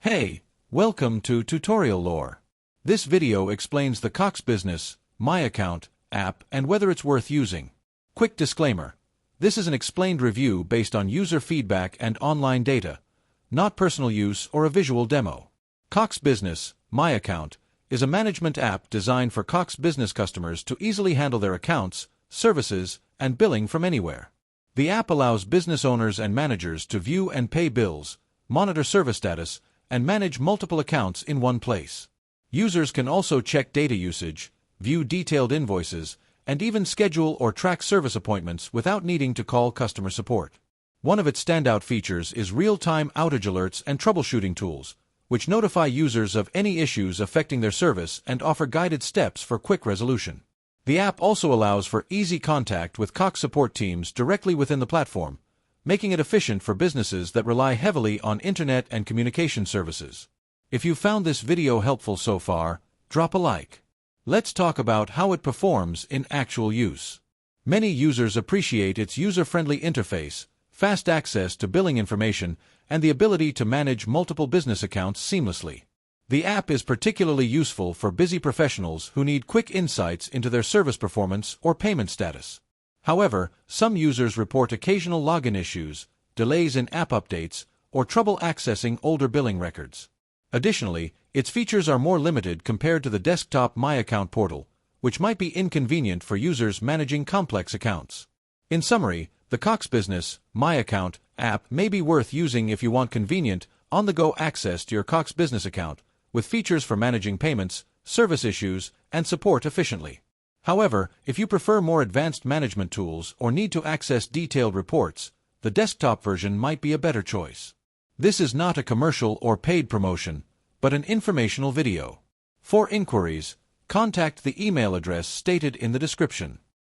Hey, welcome to Tutorial Lore. This video explains the Cox Business MyAccount app and whether it's worth using. Quick disclaimer. This is an explained review based on user feedback and online data, not personal use or a visual demo. Cox Business MyAccount is a management app designed for Cox Business customers to easily handle their accounts, services, and billing from anywhere. The app allows business owners and managers to view and pay bills, monitor service status, and manage multiple accounts in one place. Users can also check data usage, view detailed invoices, and even schedule or track service appointments without needing to call customer support. One of its standout features is real-time outage alerts and troubleshooting tools, which notify users of any issues affecting their service and offer guided steps for quick resolution. The app also allows for easy contact with Cox support teams directly within the platform, making it efficient for businesses that rely heavily on internet and communication services. If you found this video helpful so far, drop a like. Let's talk about how it performs in actual use. Many users appreciate its user-friendly interface, fast access to billing information, and the ability to manage multiple business accounts seamlessly. The app is particularly useful for busy professionals who need quick insights into their service performance or payment status. However, some users report occasional login issues, delays in app updates, or trouble accessing older billing records. Additionally, its features are more limited compared to the desktop MyAccount portal, which might be inconvenient for users managing complex accounts. In summary, the Cox Business MyAccount app may be worth using if you want convenient, on-the-go access to your Cox Business account, with features for managing payments, service issues, and support efficiently. However, if you prefer more advanced management tools or need to access detailed reports, the desktop version might be a better choice. This is not a commercial or paid promotion, but an informational video. For inquiries, contact the email address stated in the description.